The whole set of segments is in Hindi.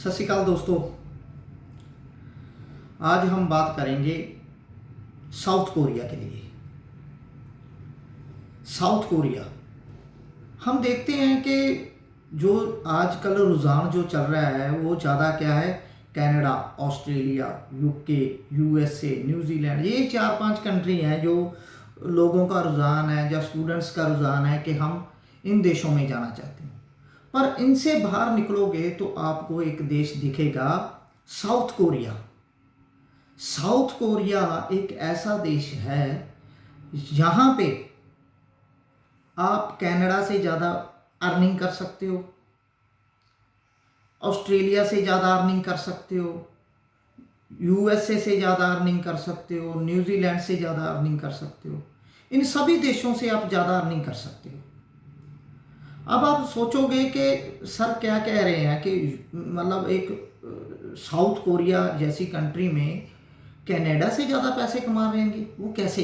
सत श्री अकाल दोस्तों। आज हम बात करेंगे साउथ कोरिया के लिए। साउथ कोरिया हम देखते हैं कि जो आजकल रुझान जो चल रहा है वो ज़्यादा क्या है, Canada, Australia, UK, USA, New Zealand, ये 4-5 कंट्री हैं जो लोगों का रुझान है या स्टूडेंट्स का रुझान है कि हम इन देशों में जाना चाहते हैं। पर इनसे बाहर निकलोगे तो आपको एक देश दिखेगा, साउथ कोरिया। साउथ कोरिया एक ऐसा देश है यहाँ पे आप कनाडा से ज़्यादा अर्निंग कर सकते हो, ऑस्ट्रेलिया से ज़्यादा अर्निंग कर सकते हो, यूएसए से ज़्यादा अर्निंग कर सकते हो, न्यूजीलैंड से ज़्यादा अर्निंग कर सकते हो। इन सभी देशों से आप ज़्यादा अर्निंग कर सकते हो। अब आप सोचोगे कि सर क्या कह रहे हैं कि मतलब एक साउथ कोरिया जैसी कंट्री में कनाडा से ज़्यादा पैसे कमा रहे हैं, वो कैसे?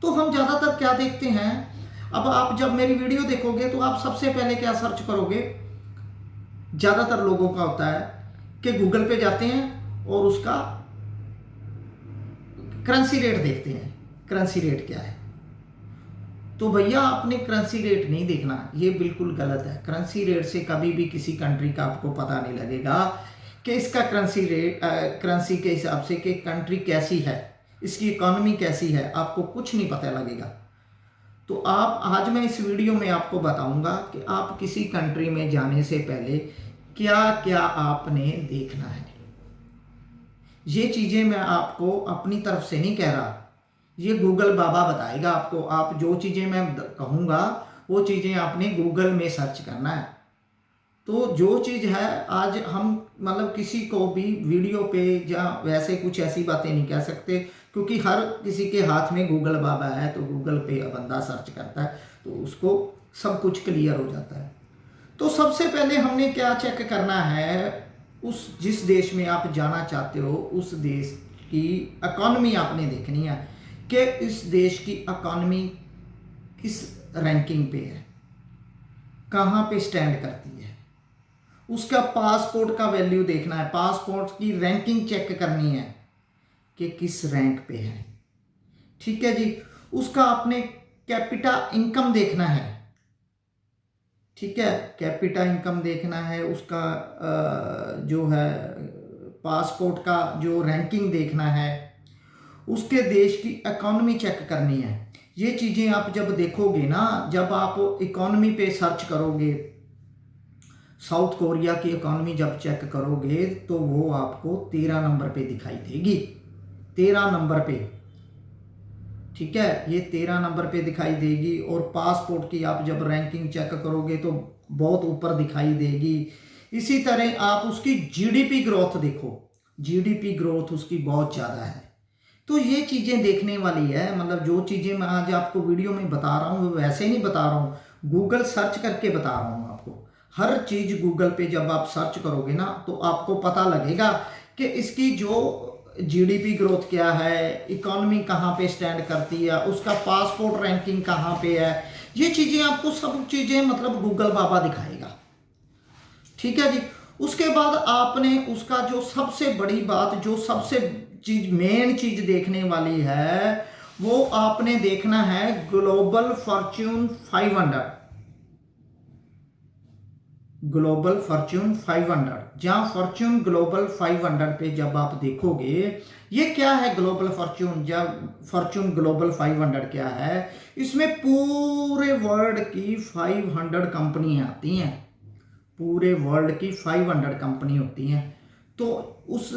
तो हम ज़्यादातर क्या देखते हैं, अब आप जब मेरी वीडियो देखोगे तो आप सबसे पहले क्या सर्च करोगे, ज़्यादातर लोगों का होता है कि गूगल पे जाते हैं और उसका करेंसी रेट देखते हैं, करेंसी रेट क्या है। तो भैया आपने करेंसी रेट नहीं देखना, ये बिल्कुल गलत है। करेंसी रेट से कभी भी किसी कंट्री का आपको पता नहीं लगेगा कि इसका करेंसी रेट, करेंसी के हिसाब से कि कंट्री कैसी है, इसकी इकोनॉमी कैसी है, आपको कुछ नहीं पता लगेगा। तो आप आज मैं इस वीडियो में आपको बताऊंगा कि आप किसी कंट्री में जाने से पहले क्या क्या आपने देखना है। ये चीज़ें मैं आपको अपनी तरफ से नहीं कह रहा, ये गूगल बाबा बताएगा आपको। आप जो चीज़ें मैं कहूँगा वो चीज़ें आपने गूगल में सर्च करना है। तो जो चीज़ है आज हम मतलब किसी को भी वीडियो पे या वैसे कुछ ऐसी बातें नहीं कह सकते, क्योंकि हर किसी के हाथ में गूगल बाबा है। तो गूगल पे बंदा सर्च करता है तो उसको सब कुछ क्लियर हो जाता है। तो सबसे पहले हमने क्या चेक करना है, उस जिस देश में आप जाना चाहते हो उस देश की इकॉनमी आपने देखनी है कि इस देश की इकॉनमी किस रैंकिंग पे है, कहाँ पे स्टैंड करती है। उसका पासपोर्ट का वैल्यू देखना है, पासपोर्ट की रैंकिंग चेक करनी है कि किस रैंक पे है। ठीक है जी। उसका आपने कैपिटा इनकम देखना है। ठीक है, कैपिटा इनकम देखना है। उसका जो है पासपोर्ट का जो रैंकिंग देखना है। उसके देश की इकोनॉमी चेक करनी है। ये चीज़ें आप जब देखोगे ना, जब आप इकोनॉमी पे सर्च करोगे, साउथ कोरिया की इकोनॉमी जब चेक करोगे तो वो आपको 13 नंबर पे दिखाई देगी, 13 नंबर पे। ठीक है, ये 13 नंबर पे दिखाई देगी। और पासपोर्ट की आप जब रैंकिंग चेक करोगे तो बहुत ऊपर दिखाई देगी। इसी तरह आप उसकी जीडीपी ग्रोथ देखो, जीडीपी ग्रोथ उसकी बहुत ज़्यादा है। तो ये चीज़ें देखने वाली है। मतलब जो चीज़ें मैं आज आपको वीडियो में बता रहा हूँ वो वैसे नहीं बता रहा हूँ, गूगल सर्च करके बता रहा हूँ आपको। हर चीज़ गूगल पे जब आप सर्च करोगे ना तो आपको पता लगेगा कि इसकी जो जीडीपी ग्रोथ क्या है, इकोनॉमी कहाँ पे स्टैंड करती है, उसका पासपोर्ट रैंकिंग कहाँ पे है। ये चीज़ें आपको सब चीज़ें मतलब गूगल बाबा दिखाएगा। ठीक है जी। उसके बाद आपने उसका जो सबसे बड़ी बात, जो सबसे चीज मेन चीज देखने वाली है, वो आपने देखना है ग्लोबल फॉर्च्यून 500। ग्लोबल फॉर्च्यून 500, जहां फॉर्च्यून ग्लोबल 500 पे जब आप देखोगे, ये क्या है ग्लोबल फॉर्च्यून, जब फॉर्च्यून ग्लोबल 500 क्या है, इसमें पूरे वर्ल्ड की 500 कंपनियां आती हैं, पूरे वर्ल्ड की 500 कंपनी होती हैं। तो उस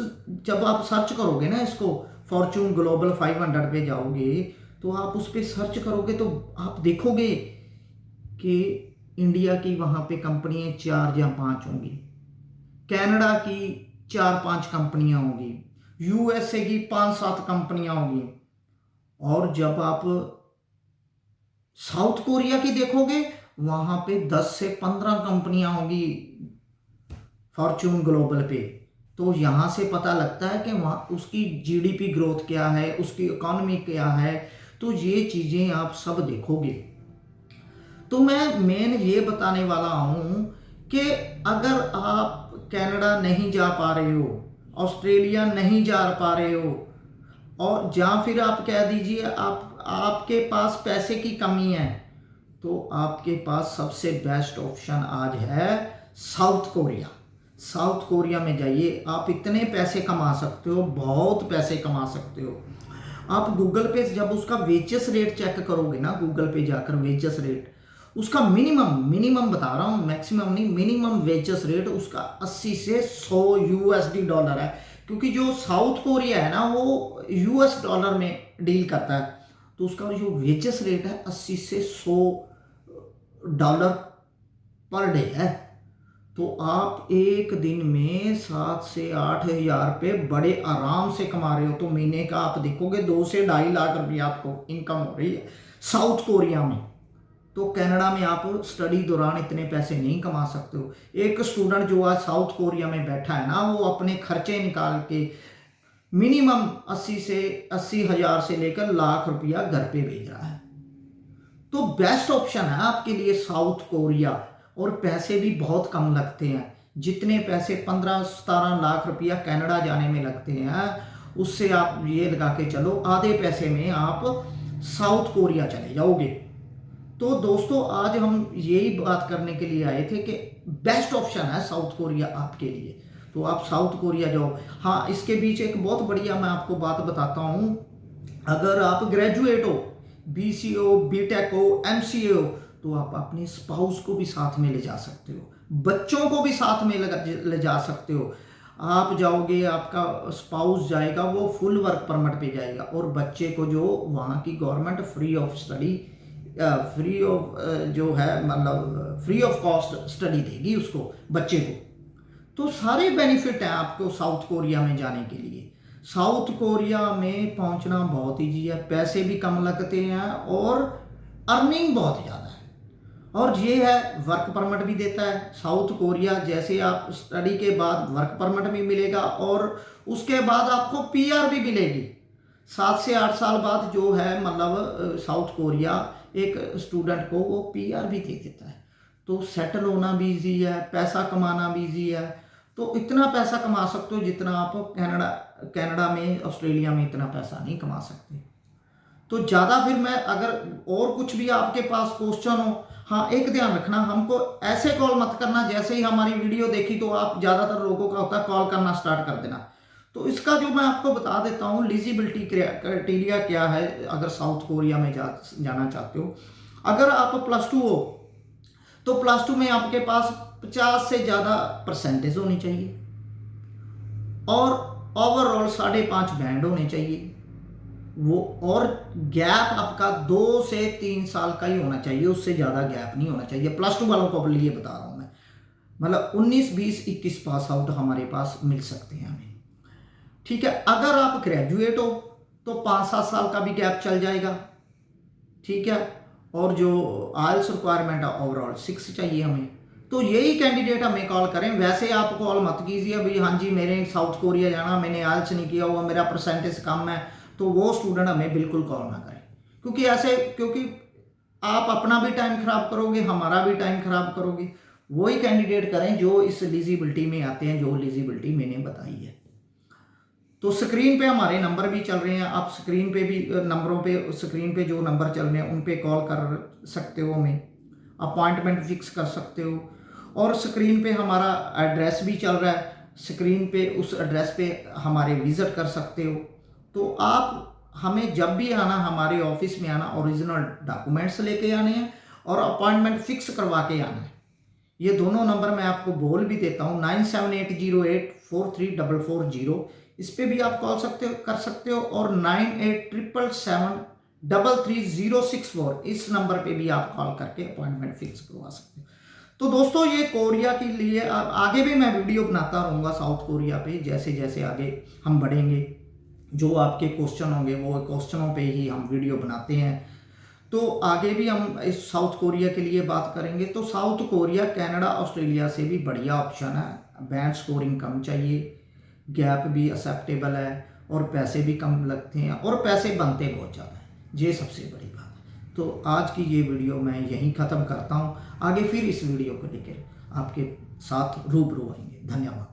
जब आप सर्च करोगे ना इसको, फॉर्च्यून ग्लोबल 500 पे जाओगे तो आप उस पर सर्च करोगे तो आप देखोगे कि इंडिया की वहाँ पे कंपनियाँ 4 या 5 होंगी, कनाडा की 4-5 कंपनियाँ होंगी, यूएसए की 5-7 कंपनियाँ होंगी। और जब आप साउथ कोरिया की देखोगे वहाँ पे 10 से 15 कंपनियाँ होंगी फॉर्च्यून ग्लोबल पे। तो यहाँ से पता लगता है कि वहाँ उसकी जीडीपी ग्रोथ क्या है, उसकी इकोनॉमी क्या है। तो ये चीज़ें आप सब देखोगे। तो मैं मेन ये बताने वाला हूँ कि अगर आप कनाडा नहीं जा पा रहे हो, ऑस्ट्रेलिया नहीं जा पा रहे हो, और या फिर आप कह दीजिए आपके पास पैसे की कमी है, तो आपके पास सबसे बेस्ट ऑप्शन आज है साउथ कोरिया। साउथ कोरिया में जाइए, आप इतने पैसे कमा सकते हो, बहुत पैसे कमा सकते हो। आप गूगल पे जब उसका वेजेस रेट चेक करोगे ना, गूगल पे जाकर वेजेस रेट, उसका मिनिमम बता रहा हूँ, मैक्सिमम नहीं, मिनिमम वेजेस रेट उसका 80 से 100 यूएसडी डॉलर है, क्योंकि जो साउथ कोरिया है ना वो यूएस डॉलर में डील करता है, तो उसका जो वेजेस रेट है 80 से 100 डॉलर पर डे है। तो आप एक दिन में 7 से 8 हज़ार रुपये बड़े आराम से कमा रहे हो। तो महीने का आप देखोगे 2 से 2.5 लाख रुपये आपको इनकम हो रही है साउथ कोरिया में। तो कनाडा में आप स्टडी दौरान इतने पैसे नहीं कमा सकते हो। एक स्टूडेंट जो आज साउथ कोरिया में बैठा है ना, वो अपने खर्चे निकाल के मिनिमम 80 हज़ार से लेकर लाख रुपया घर पे भेज रहा है। तो बेस्ट ऑप्शन है आपके लिए साउथ कोरिया, और पैसे भी बहुत कम लगते हैं। जितने पैसे 15-17 लाख रुपया कनाडा जाने में लगते हैं, उससे आप ये लगा के चलो आधे पैसे में आप साउथ कोरिया चले जाओगे। तो दोस्तों आज हम यही बात करने के लिए आए थे कि बेस्ट ऑप्शन है साउथ कोरिया आपके लिए, तो आप साउथ कोरिया जाओ। हाँ, इसके बीच एक बहुत बढ़िया मैं आपको बात बताता हूँ। अगर आप ग्रेजुएट हो, BC हो, BTech हो, MCA हो, तो आप अपने स्पाउस को भी साथ में ले जा सकते हो, बच्चों को भी साथ में ले जा सकते हो। आप जाओगे, आपका स्पाउस जाएगा, वो फुल वर्क परमिट पे जाएगा, और बच्चे को जो वहाँ की government free of study, free of जो है मतलब फ्री ऑफ कॉस्ट स्टडी देगी उसको, बच्चे को। तो सारे बेनिफिट हैं आपको साउथ कोरिया में जाने के लिए। साउथ कोरिया में पहुंचना बहुत ईजी है, पैसे भी कम लगते हैं और अर्निंग बहुत ज़्यादा है, और ये है वर्क परमिट भी देता है साउथ कोरिया। जैसे आप स्टडी के बाद वर्क परमिट भी मिलेगा, और उसके बाद आपको PR भी मिलेगी 7 से 8 साल बाद। जो है मतलब साउथ कोरिया एक स्टूडेंट को वो PR भी दे देता है। तो सेटल होना भी ईजी है, पैसा कमाना भी ईजी है। तो इतना पैसा कमा सकते हो जितना आप कनाडा में, ऑस्ट्रेलिया में इतना पैसा नहीं कमा सकते। तो ज़्यादा फिर मैं अगर और कुछ भी आपके पास क्वेश्चन हो, हाँ एक ध्यान रखना, हमको ऐसे कॉल मत करना जैसे ही हमारी वीडियो देखी तो आप, ज़्यादातर लोगों का होता है कॉल करना स्टार्ट कर देना। तो इसका जो मैं आपको बता देता हूँ एलिजिबिलिटी क्राइटेरिया क्या है अगर साउथ कोरिया में जाना चाहते हो। अगर आप +2 हो तो +2 में आपके पास 50 से ज़्यादा परसेंटेज होनी चाहिए, और ओवरऑल 5.5 बैंड होने चाहिए वो, और गैप आपका 2 से 3 साल का ही होना चाहिए, उससे ज़्यादा गैप नहीं होना चाहिए। +2 वालों को लिए बता रहा हूँ मैं, मतलब 19, 20, 21 पास आउट हमारे पास मिल सकते हैं हमें, ठीक है। अगर आप ग्रेजुएट हो तो 5-7 साल का भी गैप चल जाएगा, ठीक है। और जो IELTS रिक्वायरमेंट है ओवरऑल 6 चाहिए हमें। तो यही कैंडिडेट हमें कॉल करें। वैसे आप कॉल मत कीजिए भाई हाँ जी मेरे साउथ कोरिया जाना, मैंने IELTS नहीं किया हुआ, मेरा परसेंटेज कम है, तो वो स्टूडेंट हमें बिल्कुल कॉल ना करें, क्योंकि आप अपना भी टाइम खराब करोगे, हमारा भी टाइम खराब करोगे। वही कैंडिडेट करें जो इस एलिजिबिलिटी में आते हैं, जो एलिजिबिलिटी मैंने बताई है। तो स्क्रीन पे हमारे नंबर भी चल रहे हैं, आप स्क्रीन पे भी नंबरों पे, स्क्रीन पे जो नंबर चल रहे हैं उन पे कॉल कर सकते हो, हमें अपॉइंटमेंट फिक्स कर सकते हो। और स्क्रीन पे हमारा एड्रेस भी चल रहा है, स्क्रीन पे उस एड्रेस पे हमारे विज़िट कर सकते हो। तो आप हमें जब भी आना, हमारे ऑफिस में आना, ओरिजिनल डॉक्यूमेंट्स लेके आने हैं और अपॉइंटमेंट फिक्स करवा के आना है। ये दोनों नंबर मैं आपको बोल भी देता हूँ, 9780843440, इस पे भी आप कॉल कर सकते हो, और 9877733064 इस नंबर पे भी आप कॉल करके अपॉइंटमेंट फिक्स करवा सकते हो। तो दोस्तों ये कोरिया के लिए आगे भी मैं वीडियो बनाता रहूँगा साउथ कोरिया पे, जैसे जैसे आगे हम बढ़ेंगे, जो आपके क्वेश्चन होंगे वो क्वेश्चनों पे ही हम वीडियो बनाते हैं। तो आगे भी हम इस साउथ कोरिया के लिए बात करेंगे। तो साउथ कोरिया कनाडा, ऑस्ट्रेलिया से भी बढ़िया ऑप्शन है। बैंड स्कोरिंग कम चाहिए, गैप भी एक्सेप्टेबल है, और पैसे भी कम लगते हैं, और पैसे बनते बहुत ज़्यादा हैं, ये सबसे बड़ी बात है। तो आज की ये वीडियो मैं यहीं ख़त्म करता हूँ, आगे फिर इस वीडियो को लेकर आपके साथ रूबरू आएंगे। धन्यवाद।